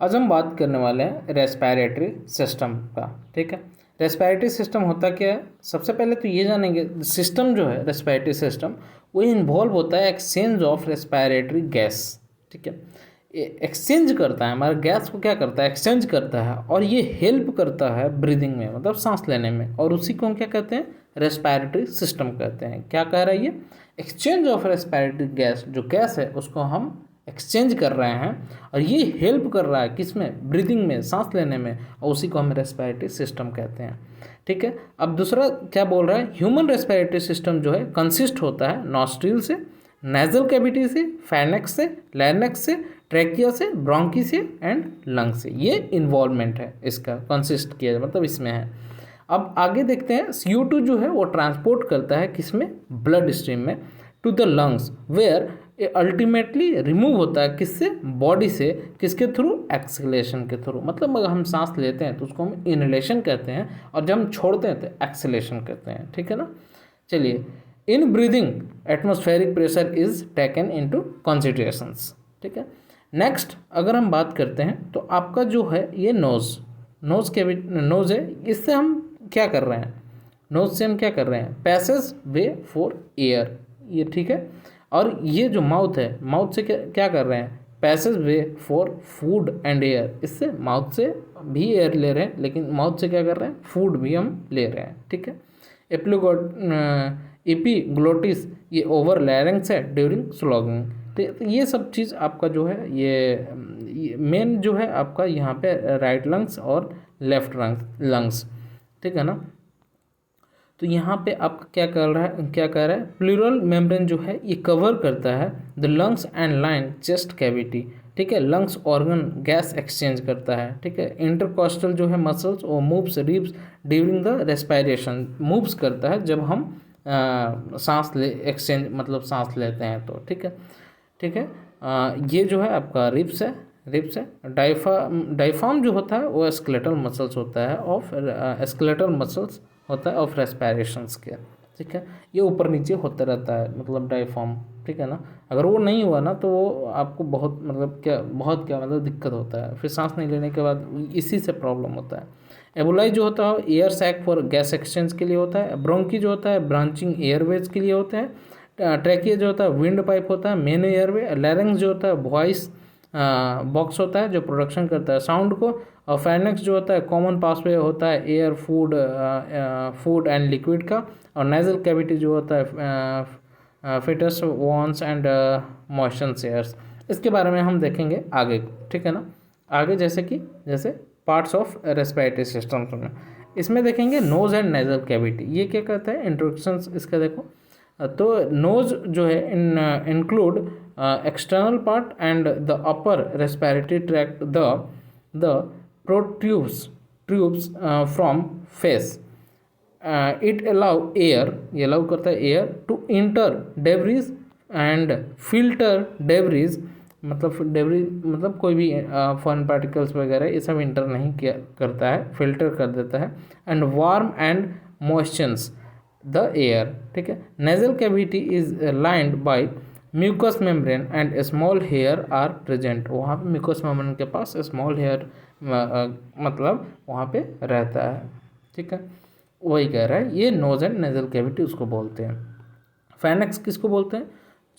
आज हम बात करने वाले हैं रेस्पिरेटरी सिस्टम का। ठीक है, रेस्पिरेटरी सिस्टम होता क्या है? सबसे पहले तो ये जानेंगे, सिस्टम जो है रेस्पिरेटरी सिस्टम वो इन्वॉल्व होता है एक्सचेंज ऑफ रेस्पिरेटरी गैस। ठीक है, एक्सचेंज करता है, हमारा गैस को क्या करता है, एक्सचेंज करता है, और ये हेल्प करता है ब्रीदिंग में, मतलब सांस लेने में, और उसी को हम क्या कहते हैं, रेस्पिरेटरी सिस्टम कहते हैं। क्या कह रहा है ये? एक्सचेंज ऑफ रेस्पिरेटरी गैस, जो गैस है उसको हम एक्सचेंज कर रहे हैं, और ये हेल्प कर रहा है किसमें, ब्रीदिंग में, सांस लेने में, और उसी को हम रेस्पिरेटरी सिस्टम कहते हैं। ठीक है, अब दूसरा क्या बोल रहा है, ह्यूमन रेस्पिरेटरी सिस्टम जो है कंसिस्ट होता है नॉस्ट्रिल से, नेजल कैविटी से, फेनेक्स से, लैरिंक्स से, ट्रैकिया से, ब्रोंकी से एंड लंग से। ये इन्वॉल्वमेंट है इसका, कंसिस्ट किया मतलब इसमें है। अब आगे देखते हैं, CO2 जो है वो ट्रांसपोर्ट करता है किसमें, ब्लड स्ट्रीम में, to the lungs, where ultimately remove होता है किससे, बॉडी से, किसके थ्रू, एक्सलेशन के थ्रू। मतलब अगर हम सांस लेते हैं तो उसको हम इनहेलेशन कहते हैं, और जब हम छोड़ते हैं तो एक्सलेशन कहते हैं। ठीक है ना। चलिए, in breathing atmospheric pressure is taken into considerations. ठीक है, नेक्स्ट अगर हम बात करते हैं तो आपका जो है ये नोज है, इससे हम क्या कर रहे हैं, नोज से हम क्या कर रहे हैं, पैसेज वे फॉर एयर, ये ठीक है। और ये जो माउथ है, माउथ से क्या क्या कर रहे हैं, passage way for food and air, इससे माउथ से भी एयर ले रहे हैं, लेकिन माउथ से क्या कर रहे हैं, फूड भी हम ले रहे हैं। ठीक है, एपीग्लोटिस ये ओवर लैरिंग्स है ड्यूरिंग स्लॉगिंग। तो ये सब चीज़ आपका जो है ये मेन जो है आपका यहाँ पे राइट लंग्स और लेफ्ट लंग्स। ठीक है ना। तो यहाँ पे आपका क्या कर रहा है, क्या कह रहा है, प्लूरल मेम्ब्रेन जो है ये कवर करता है the lungs and line chest cavity. ठीक है, लंग्स ऑर्गन गैस एक्सचेंज करता है। ठीक है, इंटरकॉस्टल जो है मसल्स और moves ribs during the respiration, moves करता है जब हम सांस ले एक्सचेंज मतलब सांस लेते हैं तो। ठीक है, ठीक है। ये जो है आपका रिब्स है। डायफ्राम जो होता है वो स्केलेटल मसल्स होता है ऑफ स्केलेटल मसल्स होता है ऑफ रेस्पिरेशंस के। ठीक है, ये ऊपर नीचे होता रहता है मतलब डायफ्राम। ठीक है ना, अगर वो नहीं हुआ ना तो वो आपको बहुत मतलब क्या मतलब दिक्कत होता है, फिर सांस नहीं लेने के बाद इसी से प्रॉब्लम होता है। एबोलाई जो होता है air sac for gas exchange के लिए होता है। ब्रोंकी जो होता है ब्रांचिंग एयरवेज के लिए होते हैं। ट्रैकिया जो होता है विंड पाइप होता है मेन एयरवे। लैरिंग्स जो होता है वॉइस बॉक्स होता है जो प्रोडक्शन करता है साउंड को। और फेनेक्स जो होता है कॉमन पासवे होता है एयर फूड एंड लिक्विड का। और नेजल कैविटी जो होता है filters warms and moisture airs. इसके बारे में हम देखेंगे आगे। ठीक है ना, आगे जैसे पार्ट्स ऑफ रेस्पिरेटरी सिस्टम में इसमें देखेंगे नोज एंड नेजल कैविटी। ये क्या कहता है, इंट्रोडक्शन इसका देखो। तो नोज जो है include external part and the upper respiratory tract the tubes from face. It allow करता है air to enter debris and filter debris, मतलब कोई भी फॉरेन पार्टिकल्स वगैरह ये सब इंटर नहीं किया करता है, फिल्टर कर देता है। And warm and moistures the air. ठीक है, nasal cavity is lined by mucus membrane and small hair are present. वहाँ पे म्यूकस मेम्ब्रेन के पास स्मॉल हेयर मतलब वहाँ पे रहता है। ठीक है, वही कह रहा है, ये नोज एंड नेजल कैविटी उसको बोलते हैं। फेनेक्स किसको बोलते हैं,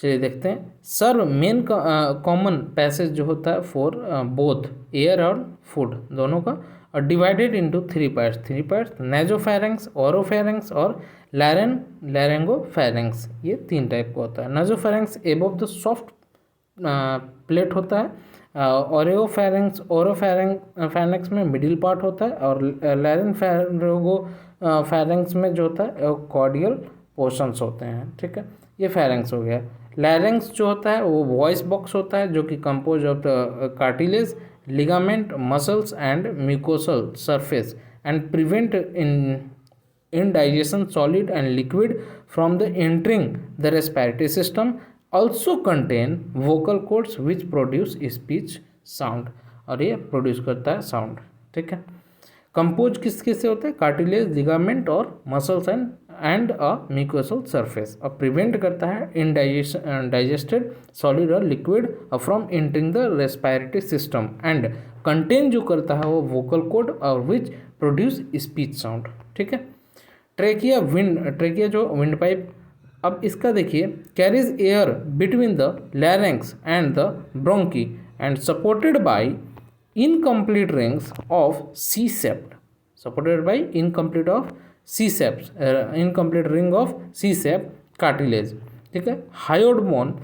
चलिए देखते हैं। सर मेन कॉमन पैसेज जो होता है फॉर बोथ एयर और फूड दोनों का, और divided into three parts nasopharynx, oropharynx और लैरिंगोफेरेंक्स। ये तीन टाइप का होता है। Nasopharynx above the soft plate होता है। ओरोफेरेंक्स में मिडिल पार्ट होता है। और फेरेंक्स में जो होता है कॉर्डियल पोर्शंस होते हैं। ठीक है, ये फेरेंक्स हो गया। लैरिंक्स जो होता है वो वॉइस बॉक्स होता है जो कि compose of cartilage, ligament, muscles and mucosal surface and prevent indigestion solid and liquid from the entering the respiratory system. Also contain vocal cords which produce speech sound, और ये प्रोड्यूस करता है sound. ठीक है, कंपोज किसके से होता है, कार्टिलेज, लिगामेंट और muscles and a mucosal surface. और प्रिवेंट करता है डाइजेस्टेड सॉलिड और liquid from entering the respiratory system and contain जो करता है वो वोकल कॉर्ड और विच प्रोड्यूस स्पीच साउंड। ठीक है। ट्रेकिया जो विंड पाइप, अब इसका देखिए, carries air between the larynx and the bronchi and supported by incomplete rings of C shaped, supported by incomplete ring of C shaped cartilage. ठीक है। Hyoid bone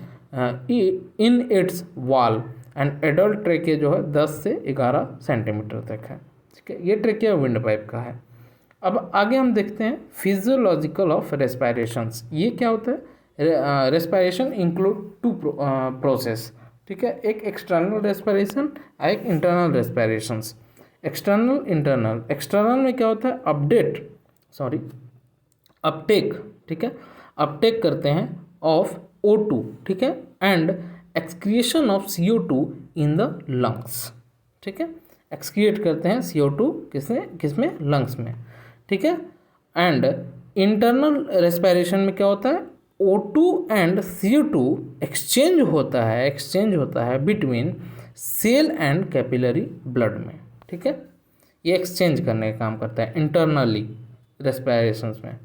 in its wall and adult trachea जो है 10 से 11 centimetre तक है। ठीक है। ये ट्रेकिया विंड पाइप का है। अब आगे हम देखते हैं फिजियोलॉजिकल ऑफ रेस्पायरेशंस। ये क्या होता है? Respiration include to process. ठीक है। एक एक्सटर्नल रेस्पायरेशन, एक इंटरनल रेस्पायरेशंस। एक्सटर्नल में क्या होता है? अपटेक। ठीक है। अपटेक करते हैं ऑफ O2। ठीक है। And excretion of CO2 in the lungs. ठीक है। एक्सक्रिएट करते हैं CO2 किसमें? लंग्स में। ठीक है। एंड इंटरनल रेस्पायरेशन में क्या होता है? O2 एंड CO2 एक्सचेंज होता है between cell and capillary blood में। ठीक है। ये एक्सचेंज करने का काम करता है इंटरनली रेस्पायरेशंस में।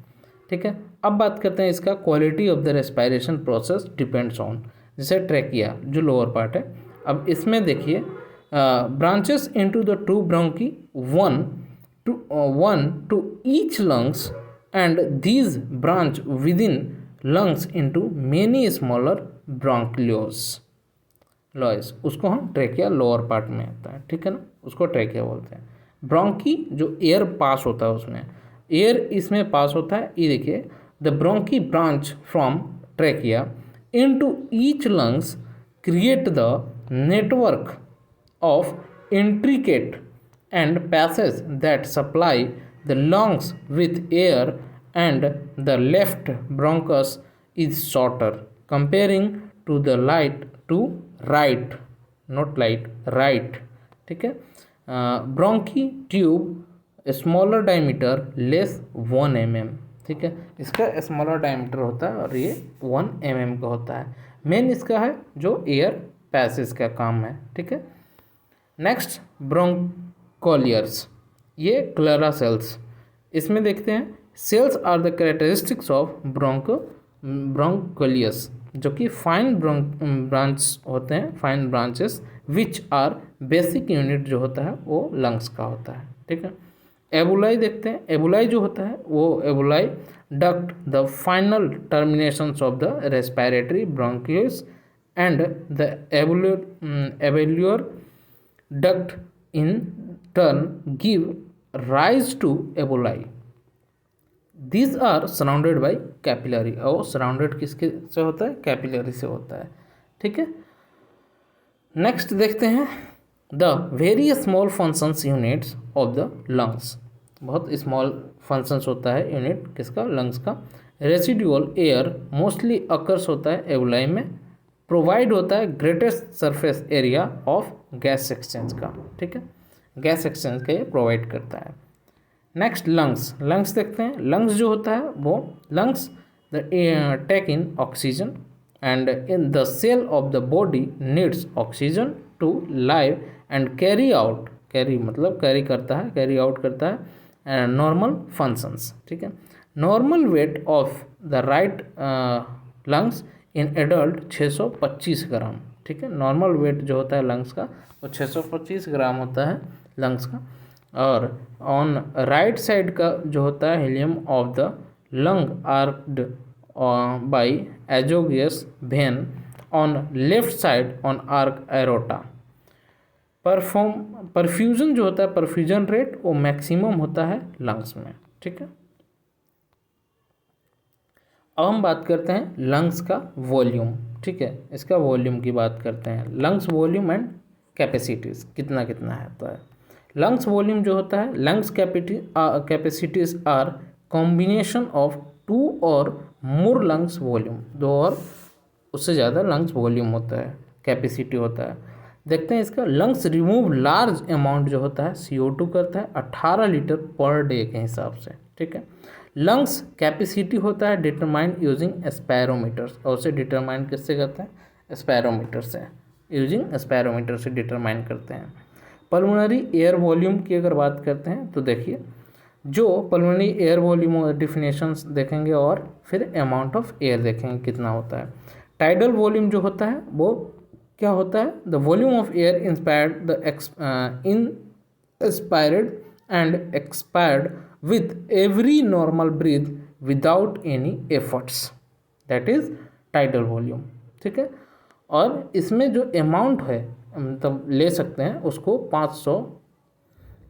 ठीक है। अब बात करते हैं इसका quality of the respiration process depends on, जैसे ट्रेकिया जो लोअर पार्ट है। अब इसमें देखिए, branches into the two bronchi, one to each lungs, and these branch within lungs into many smaller bronchioles. उसको हम ट्रेकिया लोअर पार्ट में आता है। ठीक है ना, उसको ट्रेकिया बोलते हैं। ब्रोंकी जो एयर पास होता है, उसमें एयर इसमें पास होता है। ये देखिए, the bronchi branch from trachea into each lungs create the network of intricate and passages that supply the lungs with air, and the left bronchus is shorter comparing to the right, ठीक है। Bronchi tube smaller diameter less 1 mm। ठीक है। इसका smaller diameter होता है और ये 1 mm का होता है। मेन इसका है जो एयर पैसेज का काम है। ठीक है। नेक्स्ट ब्रोंकोलियर्स, ये क्लेरा सेल्स। इसमें देखते हैं, cells are the characteristics of bronchioles, जो कि फाइन ब्रांच होते हैं, fine branches which are basic unit जो होता है वो लंग्स का होता है। ठीक है। एबुलाई देखते हैं। एबुलाई जो होता है वो alveoli duct the final terminations of the respiratory bronchioles and the alveolar duct in turn give rise to eboli. These are surrounded by capillary, और surrounded किसके से होता है? कैपिलरी से होता है। ठीक है। नेक्स्ट देखते हैं, the very small functions units of the lungs. बहुत स्मॉल फंक्शंस होता है यूनिट किसका? लंग्स का। रेसिडुअल एयर मोस्टली अकर्स होता है एबुलाई में। प्रोवाइड होता है greatest surface area of gas exchange का। ठीक है। गैस एक्सचेंज का ये प्रोवाइड करता है। नेक्स्ट लंग्स देखते हैं। लंग्स जो होता है वो lungs the take in oxygen and in the cell of the body needs oxygen to live and carry out करता है नॉर्मल फंक्शंस। ठीक है। Normal weight of the right lungs in adult 625 gram. ठीक है। नॉर्मल वेट जो होता है lungs का वो 625 ग्राम होता है लंग्स का। और ऑन राइट साइड का जो होता है hilum of the lung arched by azygos vein, on left side on arch aorta. Perfusion जो होता है, परफ्यूजन रेट वो मैक्सिमम होता है लंग्स में। ठीक है। अब हम बात करते हैं लंग्स का वॉल्यूम। ठीक है। इसका वॉल्यूम की बात करते हैं। लंग्स वॉल्यूम एंड कैपेसिटीज़ कितना है तो है। लंग्स वॉल्यूम जो होता है, lungs capacities are combination of 2 और मोर लंग्स वॉल्यूम। 2 और उससे ज़्यादा लंग्स वॉल्यूम होता है, कैपेसिटी होता है। देखते हैं इसका, लंग्स रिमूव लार्ज अमाउंट जो होता है CO2 करता है 18 लीटर पर डे के हिसाब से। ठीक है। लंग्स कैपेसिटी होता है डिटरमाइंड यूजिंग स्पैरोमीटर्स, और उसे डिटरमाइन किससे करते हैं? स्पैरोमीटर से, यूजिंग स्पैरोमीटर से डिटरमाइन करते हैं। पल्मोनरी एयर वॉल्यूम की अगर बात करते हैं तो देखिए, जो पल्मोनरी एयर वॉल्यूम डिफिनेशंस देखेंगे और फिर अमाउंट ऑफ एयर देखेंगे कितना होता है। टाइडल वॉल्यूम जो होता है वो क्या होता है, the volume of air inspired and expired with every normal breath without any efforts, that is tidal volume. ठीक है, और इसमें जो अमाउंट है मतलब ले सकते हैं उसको 500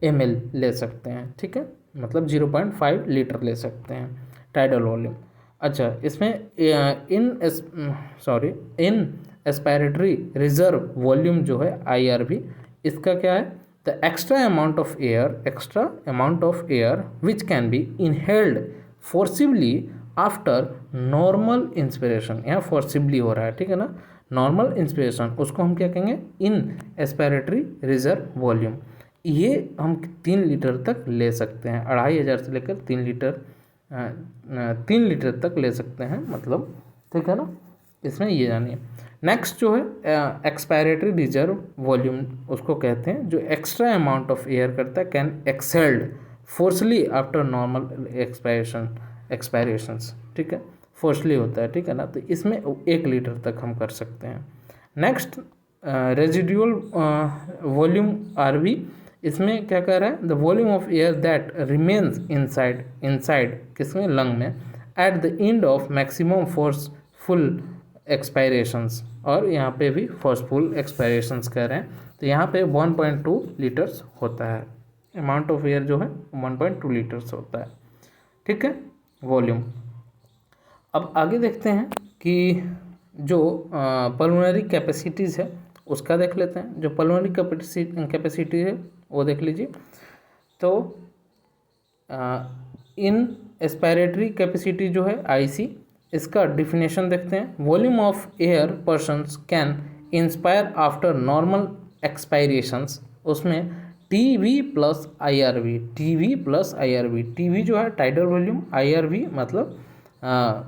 ml ले सकते हैं। ठीक है, मतलब 0.5 लीटर ले सकते हैं टाइडल वॉल्यूम। अच्छा, इसमें इन एस्पायरेटरी रिजर्व वॉल्यूम जो है IRV, इसका क्या है, the extra amount of air which can be inhaled forcibly after normal inspiration. यहाँ फोर्सिबली हो रहा है, ठीक है ना, नॉर्मल इंस्पिरेशन, उसको हम क्या कहेंगे, इन एस्पायरेटरी रिजर्व वॉल्यूम। ये हम 3 लीटर तक ले सकते हैं, 2500 से लेकर 3 लीटर तक ले सकते हैं, मतलब ठीक है ना, इसमें ये जानिए। नेक्स्ट जो है एक्सपायरेटरी रिजर्व वॉल्यूम, उसको कहते हैं जो एक्स्ट्रा अमाउंट ऑफ एयर करता है, can excelled फोर्सली after normal expirations. ठीक है, फोर्सली होता है, ठीक है ना, तो इसमें 1 लीटर तक हम कर सकते हैं। नेक्स्ट रेजिडुअल वॉल्यूम RV, इसमें क्या कह रहा है, the volume of air that remains inside किसमें, लंग में, at the end of maximum forceful expirations, और यहाँ पे भी फोर्सफुल एक्सपायरेशंस कह रहे हैं, तो यहाँ पे 1.2 लीटर्स होता है, अमाउंट ऑफ एयर जो है 1.2 लीटर्स होता है। ठीक है, वॉल्यूम। अब आगे देखते हैं कि जो पल्मोनरी कैपेसिटीज़ है उसका देख लेते हैं। जो पल्मोनरी कैपेसिटी है वो देख लीजिए। तो इन एस्पायरेटरी कैपेसिटी जो है IC, इसका डिफिनेशन देखते हैं। Volume of air persons can inspire after normal expirations, उसमें TV प्लस IRV, TV जो है टाइडल वॉल्यूम, IRV मतलब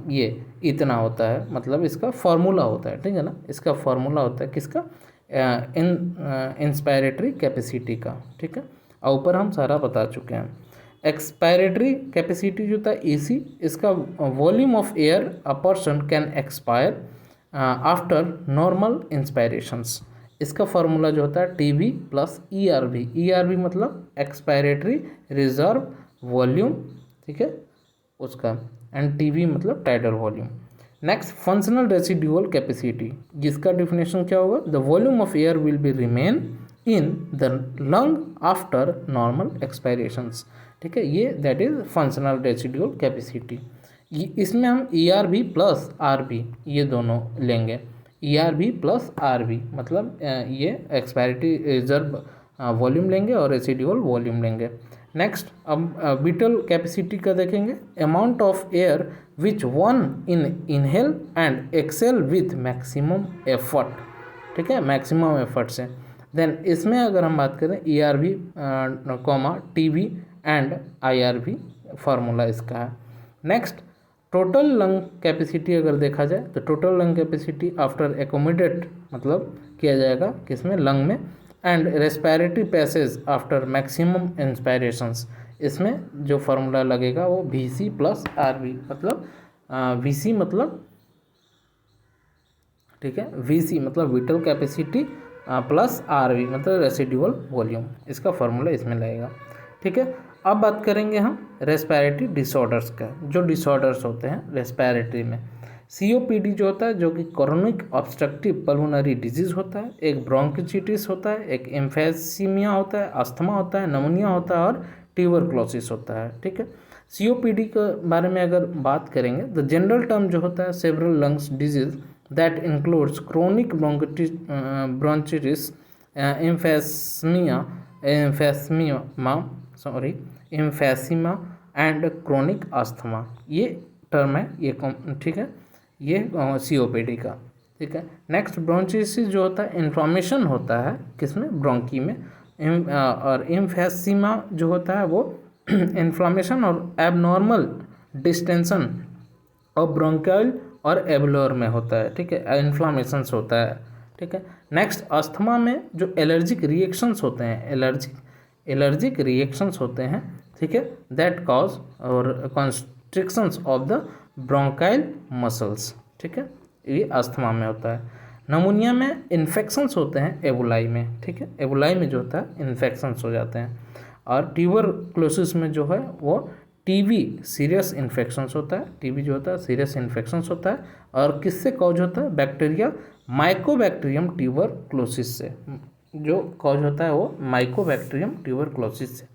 ये इतना होता है, मतलब इसका फार्मूला होता है, ठीक है ना, इसका फार्मूला होता है किसका, इंस्पायरेटरी कैपेसिटी का। ठीक है, और ऊपर हम सारा बता चुके हैं। एक्सपायरेटरी कैपेसिटी जो था EC, इसका volume of air a person can expire after normal inspirations, इसका फार्मूला जो होता है TV प्लस ERV मतलब एक्सपायरेटरी रिजर्व वॉल्यूम, ठीक है, उसका, एंड TV मतलब tidal volume. Next functional residual capacity, जिसका डिफिनेशन क्या होगा, the volume of air will be remain in the lung after normal expirations. ठीक है, ये that is functional residual capacity. इसमें हम ERV प्लस RV ये दोनों लेंगे, ERV प्लस RV मतलब ये एक्सपायरेटरी रिजर्व वॉल्यूम लेंगे और रेसिडुअल वॉल्यूम लेंगे। नेक्स्ट अब विटल कैपेसिटी का देखेंगे। Amount of air which one inhale and exhale with maximum effort, ठीक है, मैक्सिमम एफर्ट से। देन इसमें अगर हम बात करें ERV TV and IRV, formula इसका है। नेक्स्ट टोटल लंग कैपेसिटी अगर देखा जाए तो total lung capacity after accommodate मतलब किया जाएगा किसमें, लंग में, and respiratory passage after maximum inspirations, इसमें जो फार्मूला लगेगा वो VC प्लस RV मतलब VC मतलब, ठीक है, VC मतलब विटल कैपेसिटी प्लस RV मतलब रेसिडुअल वॉल्यूम, इसका फार्मूला इसमें लगेगा। ठीक है, अब बात करेंगे हम रेस्पिरेटरी डिसऑर्डर्स का। जो डिसऑर्डर्स होते हैं रेस्पिरेटरी में, COPD जो होता है जो कि क्रोनिक ऑब्स्ट्रक्टिव पल्मोनरी डिजीज़ होता है, एक ब्रोंकिटिस होता है, एक एम्फेसीमिया होता है, अस्थमा होता है, नमोनिया होता है और ट्यूबरक्लोसिस होता है। ठीक है, COPD के बारे में अगर बात करेंगे, द जनरल टर्म जो होता है several lungs disease that includes chronic bronchitis, emphysema and chronic asthma, ये टर्म है, ये ठीक है, ये COPD का। ठीक है, नेक्स्ट ब्रोंचिटिस जो होता है इन्फ्लामेशन होता है किसमें, ब्रोंकी में, और एम्फेसीमा जो होता है वो इन्फ्लामेशन और एबनॉर्मल डिस्टेंशन और ब्रोंकाइल और एबुलर में होता है। ठीक है, इन्फ्लामेशंस होता है। ठीक है। नेक्स्ट, अस्थमा में जो एलर्जिक रिएक्शंस होते हैं, एलर्जिक रिएक्शंस होते हैं, ठीक है, दैट कॉज और constrictions of the bronchial muscles, ठीक है, ये अस्थमा में होता है। नमूनिया में इन्फेक्शंस होते हैं एबोलाई में, ठीक है, एबोलाई में जो होता है इन्फेक्शंस हो जाते हैं। और ट्यूबरक्लोसिस में जो है वो टीबी सीरियस इन्फेक्शंस होता है, टीबी जो होता है सीरियस इन्फेक्शंस होता है। और किससे कॉज होता है? बैक्टीरिया माइकोबैक्टीरियम ट्यूबरक्लोसिस से, जो कॉज होता है वो माइकोबैक्टीरियम ट्यूबरक्लोसिस से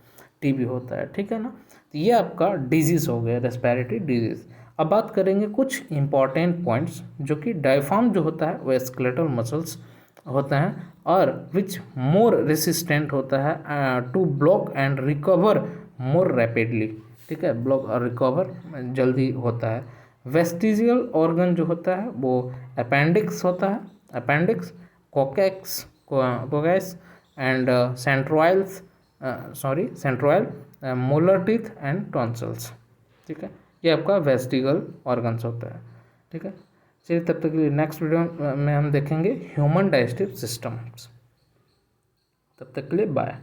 टीबी होता है, ठीक है ना। तो ये आपका डिजीज़ हो गया, रेस्पिरेटरी डिजीज़। अब बात करेंगे कुछ इंपॉर्टेंट पॉइंट्स, जो कि डायफ्राम जो होता है वो स्केलेटल मसल्स होते हैं और विच मोर रेसिस्टेंट होता है to block and recover more rapidly, ठीक है, ब्लॉक और रिकवर जल्दी होता है। वेस्टिजियल ऑर्गन जो होता है वो अपेंडिक्स होता है, appendix, coccyx and centriole, molar teeth and tonsils, ठीक है, ये आपका वेस्टिगल ऑर्गन्स होता है, ठीक है। चलिए तब तक के लिए नेक्स्ट वीडियो में हम देखेंगे ह्यूमन डाइजेस्टिव सिस्टम्स। तब तक के लिए बाय।